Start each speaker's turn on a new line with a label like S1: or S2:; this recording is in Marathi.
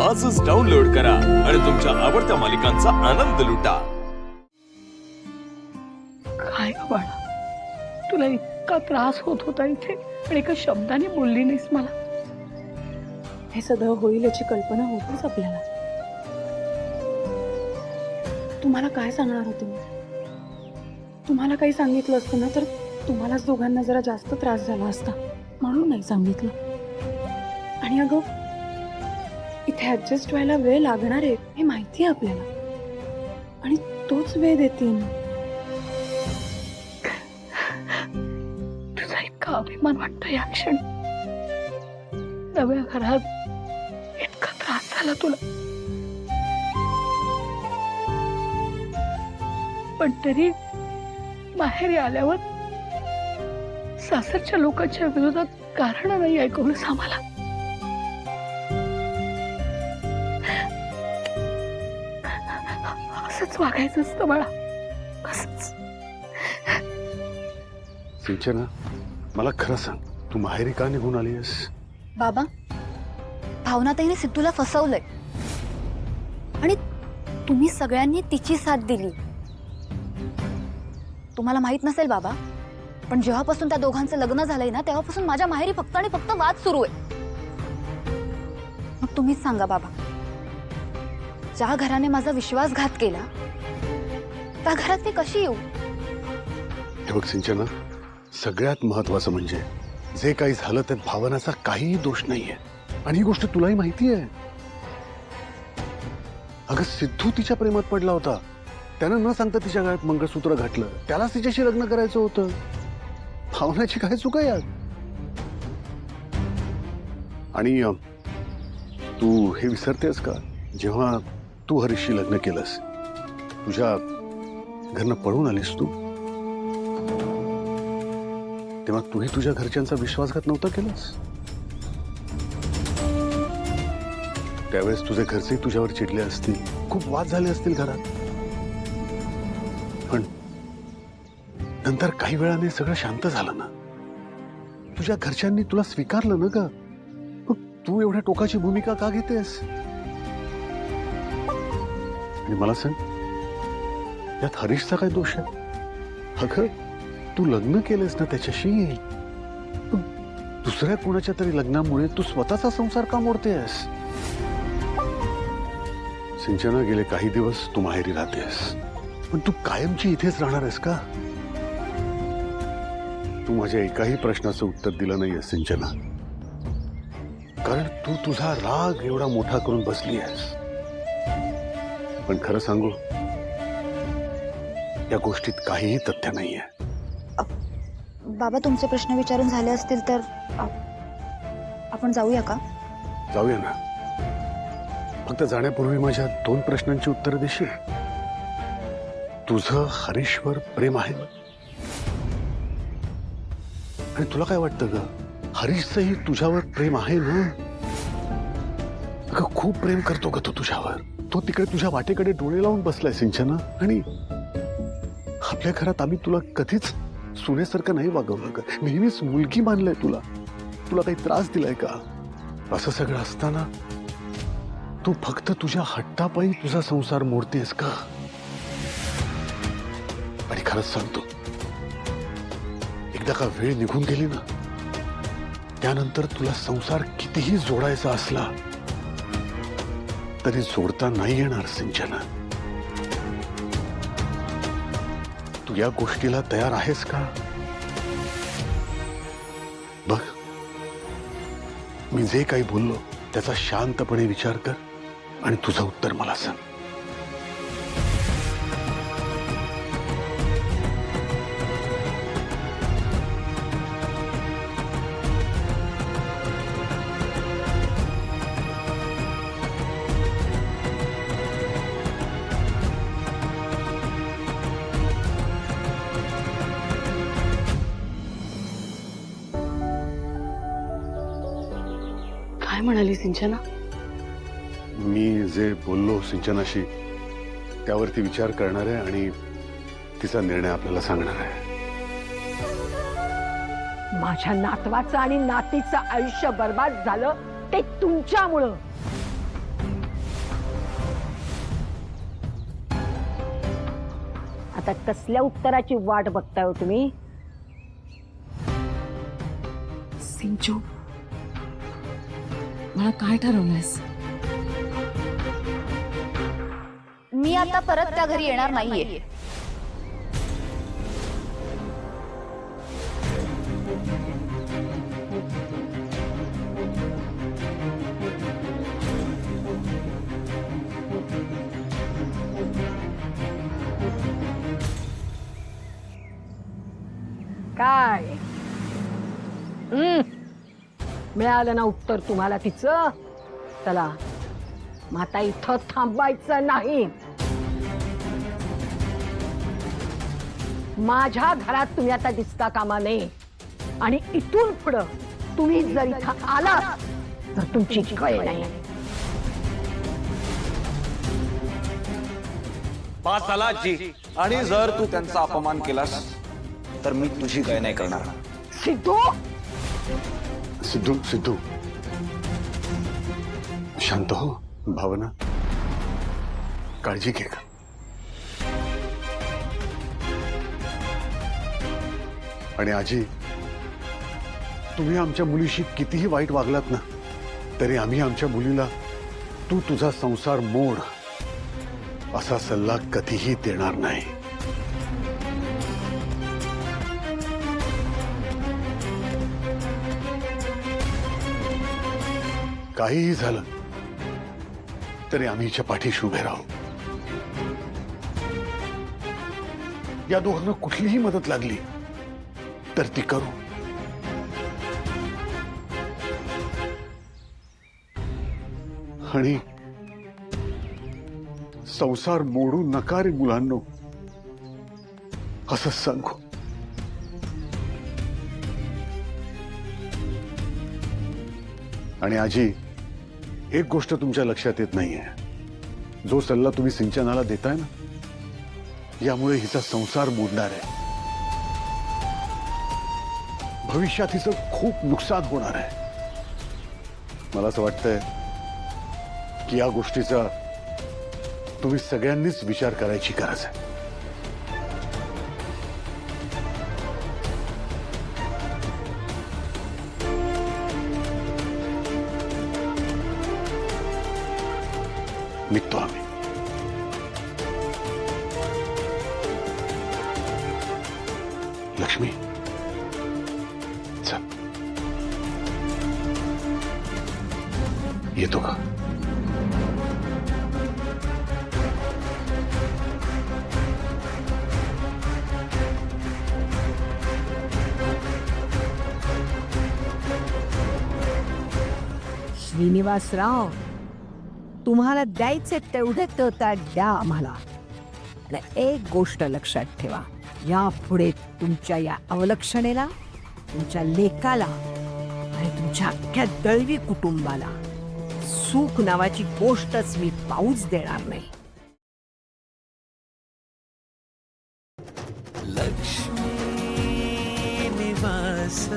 S1: आजच डाउनलोड करा आणि तुमच्या आवडत्या मालिकांचा आनंद लुटा।
S2: काय ग बाळा, तुला इतका त्रास होत होता इथे आणि एका शब्दाने बोलली नाहीस मला। हे सगळं होईल याची कल्पना होतीच आपल्याला। तुम्हाला काय सांगणार होते मी? तुम्हाला काही सांगितलं असतं ना तर तुम्हालाच दोघांना जरा जास्त त्रास झाला असता, म्हणून नाही सांगितलं। आणि अगं, इथे ऍडजस्ट व्हायला वेळ लागणार आहे हे माहिती आहे आपल्याला, आणि तोच वेळ देते मी। तुझा इतका अभिमान वाटतो या क्षणी। नव्या घरात इतका त्रास झाला तुला, पण तरी माहेरी आल्यावर सासरच्या लोकांच्या विरोधात कारण नाही ऐकवलंस आम्हाला। असंच वागायचं असतं बाळा, असंच।
S3: सिंचना, मला खरं सांग, तू माहेरी का निघून आलीस?
S4: बाबा, भावनाताईने सिद्धूला फसवलंय आणि तुम्ही सगळ्यांनी तिची साथ दिली। तुम्हाला माहित नसेल बाबा, पण जेव्हापासून त्या दोघांचं लग्न झालंय ना तेव्हापासून माझ्या माहेरी फक्त आणि फक्त वाद सुरू आहे। मग तुम्हीच सांगा बाबा, ज्या घराने माझा विश्वासघात केला त्या घरात मी कशी येऊ?
S3: हे बघ सिंचना, सगळ्यात महत्वाचं म्हणजे जे काही झालं त्यात भावनाचा काहीही दोष नाहीये, आणि ही गोष्ट तुलाही माहिती आहे। अगं, सिद्धू तिच्या प्रेमात पडला होता, त्यानं न सांगता तिच्या गळ्यात मंगळसूत्र घातलं, त्यालाच तिच्याशी लग्न करायचं होतं। भावनाची काय चूक आहे यात? आणि तू हे विसरतेस का, जेव्हा तू हरीशशी लग्न केलंस, तुझ्या घरनं पळून आलीस तू, तेव्हा तूही तुझ्या घरच्यांचा विश्वासघात नव्हता केलास? त्यावेळेस तुझे घरचे तुझ्यावर चिडले असतील, खूप वाद झाले असतील घरात, पण नंतर काही वेळाने सगळं शांत झालं ना। तुझ्या घरच्यांनी तुला स्वीकारलं ना ग, मग तू एवढ्या टोकाची भूमिका का घेतेस? आणि मला सांग, यात हरीशचा काय दोष आहे? अगं, तू लग्न केलेस ना त्याच्याशी, दुसऱ्या कोणाच्या तरी लग्नामुळे तू स्वतःचा संसार का मोडतेस? सिंचना, गेले काही दिवस तू माहेरी राहतेस, पण तू कायमची इथेच राहणार आहेस का? तू माझ्या एकाही प्रश्नाचं उत्तर दिलं नाहीये सिंचना, कारण तू तुझा राग एवढा मोठा करून बसली आहेस। पण खरं सांगू, या गोष्टीत काहीही तथ्य नाहीये।
S4: बाबा, तुमचे प्रश्न विचारून झाले असतील तर आपण जाऊया का?
S3: जाऊया ना, फक्त जाण्यापूर्वी माझ्या 2 प्रश्नांची उत्तर देशील? तुझं हरीशवर प्रेम आहे आणि तुला काय वाटतं ग, हरीशचंही तुझ्यावर प्रेम आहे ना? अगं, खूप प्रेम करतो ग तो तुझ्यावर, तो तिकडे तुझ्या वाटेकडे डोळे लावून बसलाय सिंचना। आणि आपल्या घरात आम्ही तुला कधीच सुनेसारखं नाही वागवलं ग, नेहमीच मुलगी मानलंय तुला। तुला काही त्रास दिलाय का? असं सगळं असताना तू फक्त तुझ्या हट्टापायी तुझा संसार मोडतेस का? आणि खरंच सांगतो, एकदा का वेळ निघून गेली ना, त्यानंतर तुला संसार कितीही जोडायचा असला तरी जोडता नाही येणार सिंचना। तू या गोष्टीला तयार आहेस का? बघ, मी जे काही बोललो त्याचा शांतपणे विचार कर आणि तुझं उत्तर मला सांग।
S2: काय म्हणाली सिंचना?
S3: मी जे बोललो सिंचनाशी त्यावरती विचार करणार आहे आणि तिचा निर्णय आपल्याला सांगणार आहे।
S5: माझ्या नातवाचं आणि नातीचं आयुष्य बर्बाद झालं ते तुमच्यामुळं। आता कसल्या उत्तराची वाट बघताय हो तुम्ही?
S2: सिंचू, मला काय ठरवलंयस?
S4: मी आता परत त्या घरी येणार नाहीये.
S5: काय मिळालं ना उत्तर तुम्हाला तिचं? चला, मग आता इथं थांबायचं नाही. माझ्या घरात तुम्ही आता दिसता कामा नये. आणि इथून पुढं तुम्ही जर इथं आलात तर तुमची कळ नाही.
S6: पाच झाला जी. आणि जर तू त्यांचा अपमान केलास तर मी तुझी गय नाही करणार.
S5: सिद्धू,
S3: सिद्धू सिद्धू शांत हो. भावना, काळजी घे का. आणि आजी, तुम्ही आमच्या मुलीशी कितीही वाईट वागलात ना, तरी आम्ही आमच्या मुलीला तू तुझा संसार मोड असा सल्ला कधीही देणार नाही. काहीही झालं तरी आम्ही हिच्या पाठीशी उभे राहू. या दोघांना कुठलीही मदत लागली तर ती करू. आणि संसार मोडू नका रे मुलांनो, असं सांगू. आणि आजी, एक गोष्ट तुमच्या लक्षात येत नाहीये. जो सल्ला तुम्ही सिंचनाला देताय ना, यामुळे हिचा संसार मोडणार आहे. भविष्यात हिचं खूप नुकसान होणार आहे. मला असं वाटतंय की या गोष्टीचा तुम्ही सगळ्यांनीच विचार करायची गरज आहे. निघतो आम्ही. लक्ष्मी, चल. येतो का?
S5: श्रीनिवासराव, तुम्हाला द्यायचे तेवढे तर द्या आम्हाला. आणि एक गोष्ट लक्षात ठेवा, यापुढे तुमच्या या अवलक्षणेला, तुमच्या लेकाला आणि तुमच्या अख्ख्या दळवी कुटुंबाला सुख नावाची गोष्टच मी पाऊच देणार नाही.
S7: लक्ष्मी निवास